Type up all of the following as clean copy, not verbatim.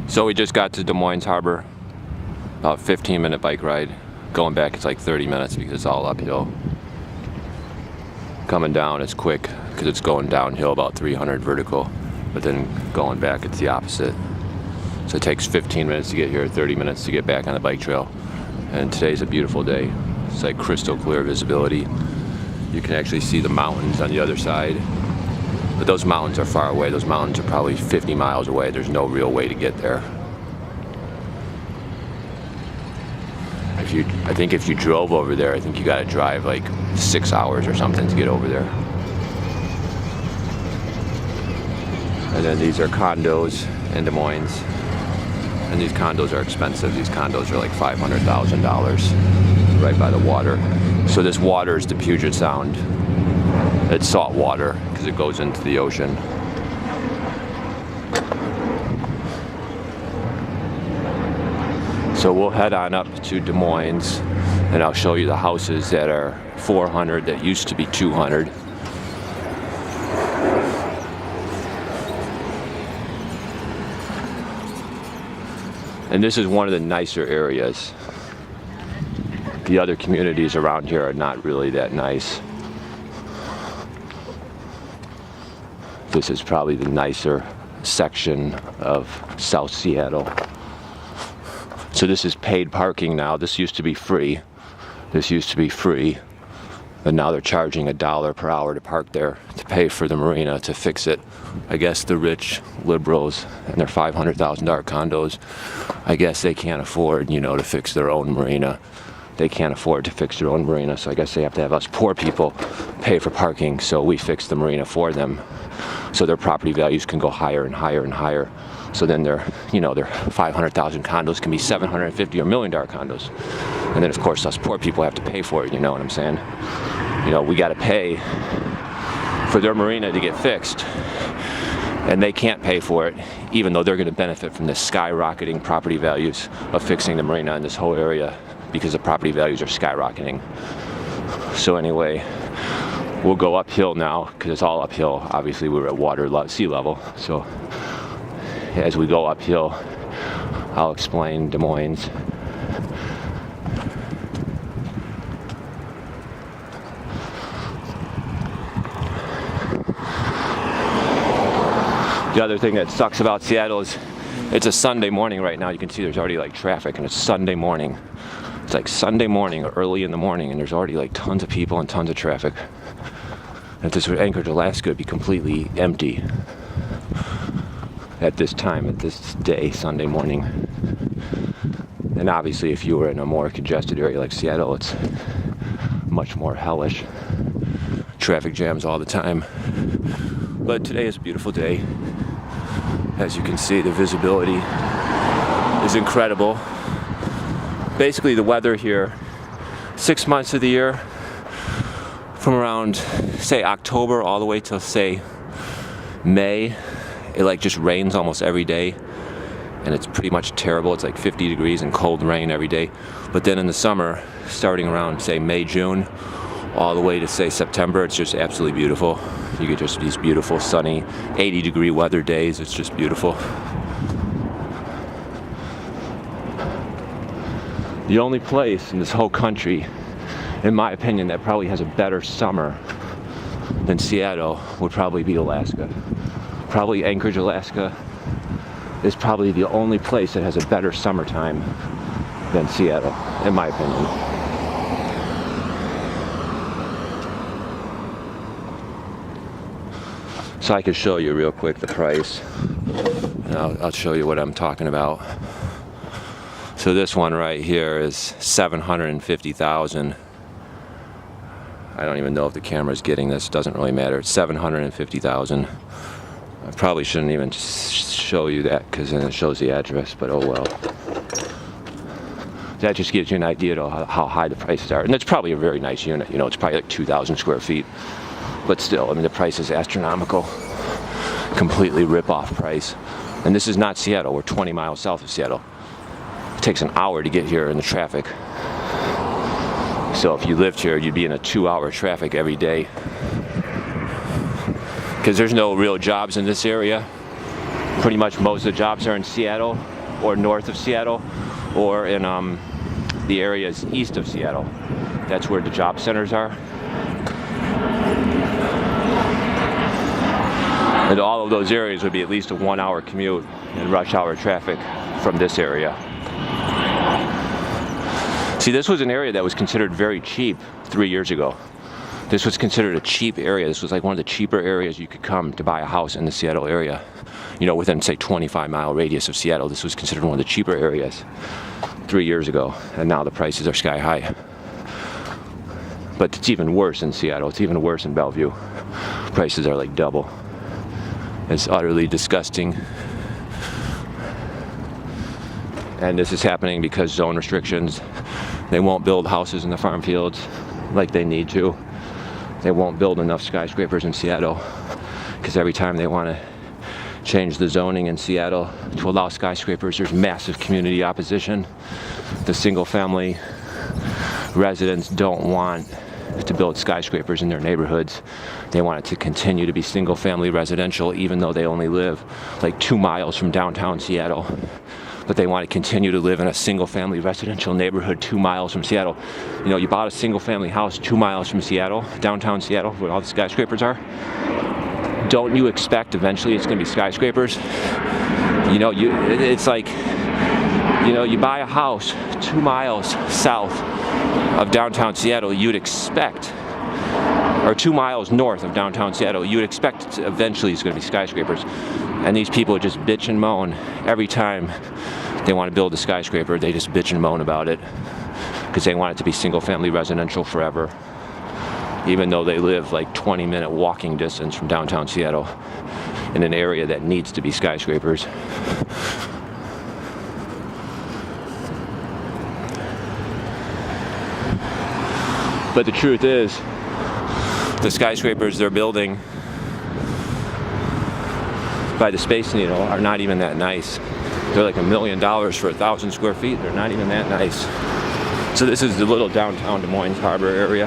So we just got to Des Moines Harbor, about 15-minute bike ride. Going back it's like 30 minutes because it's all uphill. Coming down it's quick because it's going downhill about 300 vertical, but then going back it's the opposite. So it takes 15 minutes to get here, 30 minutes to get back on the bike trail. And today's a beautiful day. It's like crystal clear visibility. You can actually see the mountains on the other side. But those mountains are far away. Those mountains are probably 50 miles away. There's no real way to get there. I think if you drove over there, I think you gotta drive like 6 hours or something to get over there. And then these are condos in Des Moines. And these condos are expensive. These condos are like $500,000 right by the water. So this water is the Puget Sound. It's salt water because it goes into the ocean. So we'll head on up to Des Moines and I'll show you the houses that are 400 that used to be 200. And this is one of the nicer areas. The other communities around here are not really that nice. This is probably the nicer section of South Seattle. So this is paid parking now. This used to be free. This used to be free. But now they're charging $1 per hour to park there, to pay for the marina, to fix it. I guess the rich liberals and their $500,000 condos, I guess they can't afford, you know, to fix their own marina. They can't afford to fix their own marina, so I guess they have to have us poor people pay for parking, so we fix the marina for them. So their property values can go higher and higher and higher. So then their, you know, their 500,000 condos can be 750 or $1 million condos. And then of course us poor people have to pay for it, you know what I'm saying? You know, we gotta pay for their marina to get fixed. And they can't pay for it, even though they're gonna benefit from the skyrocketing property values of fixing the marina in this whole area, because the property values are skyrocketing. So anyway, we'll go uphill now, because it's all uphill. Obviously we're at sea level, so as we go uphill, I'll explain Des Moines. The other thing that sucks about Seattle is it's a Sunday morning right now. You can see there's already like traffic, and it's Sunday morning. It's like Sunday morning or early in the morning, and there's already like tons of people and tons of traffic. If this were Anchorage, Alaska, it'd be completely empty at this time, at this day, Sunday morning. And obviously if you were in a more congested area like Seattle, it's much more hellish. Traffic jams all the time. But today is a beautiful day. As you can see, the visibility is incredible. Basically the weather here, 6 months of the year, from around, say, October all the way till, say, May, it like just rains almost every day, and it's pretty much terrible. It's like 50 degrees and cold rain every day. But then in the summer, starting around, say, May, June, all the way to, say, September, it's just absolutely beautiful. You get just these beautiful sunny 80-degree weather days. It's just beautiful. The only place in this whole country, in my opinion, that probably has a better summer than Seattle would probably be Alaska. Probably Anchorage, Alaska is probably the only place that has a better summertime than Seattle, in my opinion. So I could show you real quick the price, and I'll show you what I'm talking about. So this one right here is $750,000. I don't even know if the camera's getting this. It doesn't really matter. It's $750,000. I probably shouldn't even show you that because then it shows the address, but oh well. That just gives you an idea of how high the prices are. And it's probably a very nice unit. You know, it's probably like 2,000 square feet. But still, I mean, the price is astronomical. Completely rip-off price. And this is not Seattle. We're 20 miles south of Seattle. It takes an hour to get here in the traffic. So if you lived here, you'd be in a 2-hour traffic every day. Because there's no real jobs in this area. Pretty much most of the jobs are in Seattle. or north of Seattle, or in the areas east of Seattle. That's where the job centers are. And all of those areas would be at least a 1-hour commute in rush hour traffic from this area. See, this was an area that was considered very cheap 3 years ago. This was considered a cheap area. This was like one of the cheaper areas you could come to buy a house in the Seattle area. You know, within, say, 25-mile radius of Seattle. This was considered one of the cheaper areas 3 years ago. And now the prices are sky high. But it's even worse in Seattle. It's even worse in Bellevue. Prices are like double. It's utterly disgusting. And this is happening because zone restrictions. They won't build houses in the farm fields like they need to. They won't build enough skyscrapers in Seattle because every time they want to change the zoning in Seattle to allow skyscrapers, there's massive community opposition. The single-family residents don't want to build skyscrapers in their neighborhoods. They want it to continue to be single-family residential, even though they only live like 2 miles from downtown Seattle. But they want to continue to live in a single-family residential neighborhood 2 miles from Seattle. You know, you bought a single-family house 2 miles from Seattle, downtown Seattle, where all the skyscrapers are. Don't you expect eventually it's going to be skyscrapers? You know, it's like, you know, you buy a house 2 miles south of downtown Seattle, you'd expect, or 2 miles north of downtown Seattle, you would expect eventually it's going to be skyscrapers. And these people just bitch and moan every time they want to build a skyscraper. They just bitch and moan about it because they want it to be single-family residential forever, even though they live like 20-minute walking distance from downtown Seattle in an area that needs to be skyscrapers. But the truth is, the skyscrapers they're building by the Space Needle are not even that nice. They're like $1 million for 1,000 square feet. They're not even that nice. So this is the little downtown Des Moines Harbor area.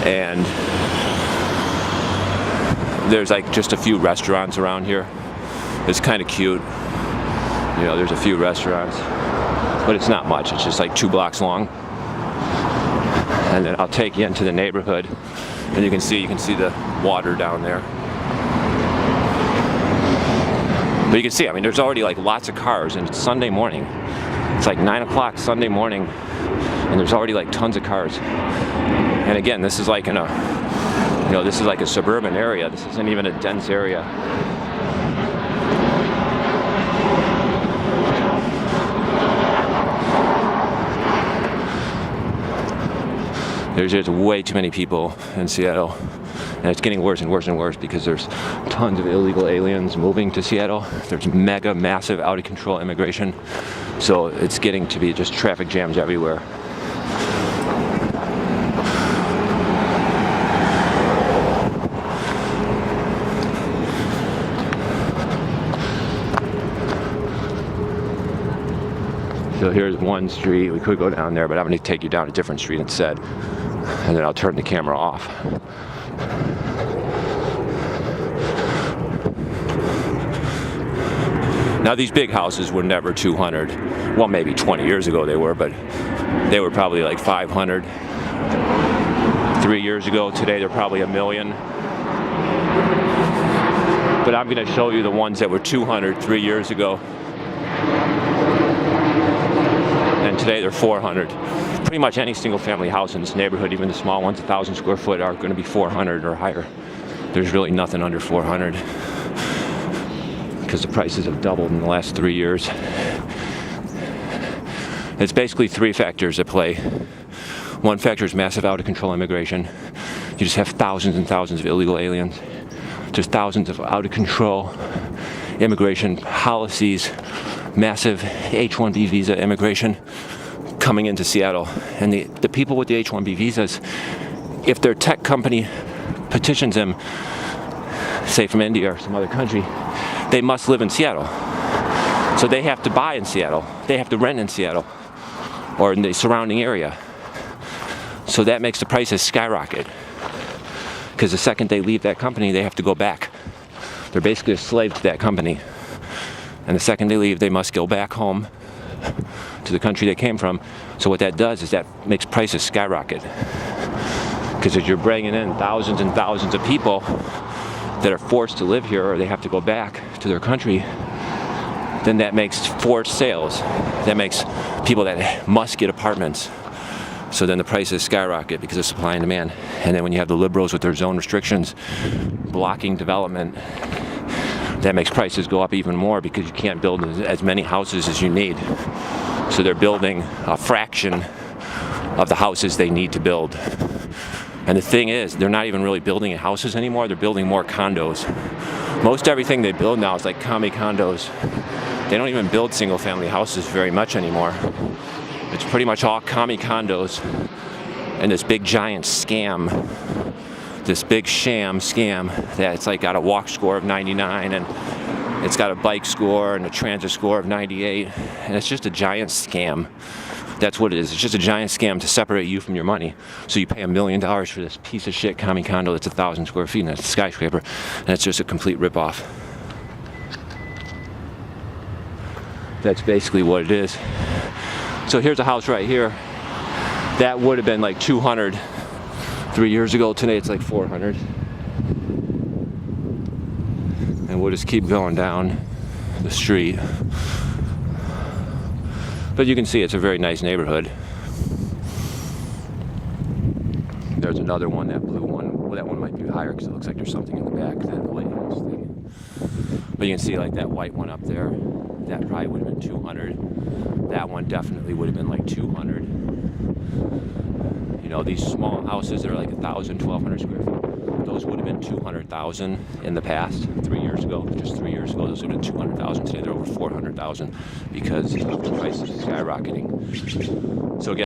And there's like just a few restaurants around here. It's kind of cute. You know, there's a few restaurants, but it's not much. It's just like 2 blocks long. And then I'll take you into the neighborhood, and you can see the water down there. But you can see, I mean, there's already like lots of cars, and it's Sunday morning. It's like 9 o'clock Sunday morning, and there's already like tons of cars. And again, this is like in a, you know, this is like a suburban area. This isn't even a dense area. There's just way too many people in Seattle. And it's getting worse and worse and worse because there's tons of illegal aliens moving to Seattle. There's mega, massive, out-of-control immigration. So it's getting to be just traffic jams everywhere. So here's one street. We could go down there, but I'm going to take you down a different street instead. And then I'll turn the camera off. Now these big houses were never 200. Well, maybe 20 years ago they were, but they were probably like 500 3 years ago. Today they're probably $1 million. But I'm going to show you the ones that were 200 3 years ago. And today they're 400. Pretty much any single family house in this neighborhood, even the small ones, 1,000 square foot, are going to be 400 or higher. There's really nothing under 400 because the prices have doubled in the last 3 years. It's basically 3 factors at play. One factor is massive out-of-control immigration. You just have thousands and thousands of illegal aliens. There's thousands of out-of-control immigration policies, massive H-1B visa immigration coming into Seattle. And the people with the H-1B visas, if their tech company petitions them, say from India or some other country, they must live in Seattle. So they have to buy in Seattle. They have to rent in Seattle or in the surrounding area. So that makes the prices skyrocket. Because the second they leave that company, they have to go back. They're basically a slave to that company. And the second they leave, they must go back home to the country they came from. So what that does is that makes prices skyrocket. Because as you're bringing in thousands and thousands of people that are forced to live here, or they have to go back to their country, then that makes forced sales. That makes people that must get apartments. So then the prices skyrocket because of supply and demand. And then when you have the liberals with their zone restrictions blocking development, that makes prices go up even more because you can't build as many houses as you need. So they're building a fraction of the houses they need to build. And the thing is, they're not even really building houses anymore, they're building more condos. Most everything they build now is like commie condos. They don't even build single-family houses very much anymore. It's pretty much all commie condos and this big giant scam, this big sham scam that it's like got a walk score of 99 and it's got a bike score and a transit score of 98, and it's just a giant scam. That's what it is. It's just a giant scam to separate you from your money. So you pay $1 million for this piece of shit commie condo that's 1,000 square feet and it's a skyscraper, and it's just a complete ripoff. That's basically what it is. So here's a house right here. That would have been like 200 3 years ago. Today it's like 400. And we'll just keep going down the street. But you can see it's a very nice neighborhood. There's another one, that blue one. Well, that one might be higher because it looks like there's something in the back of that lighthouse thing. But you can see like that white one up there. That probably would have been 200. That one definitely would have been like 200. You know, these small houses that are like 1,000, 1,200 square feet, those would have been 200,000 in the past. 3 years ago, just 3 years ago, those would have been 200,000. Today they're over 400,000 because the price is skyrocketing. So again,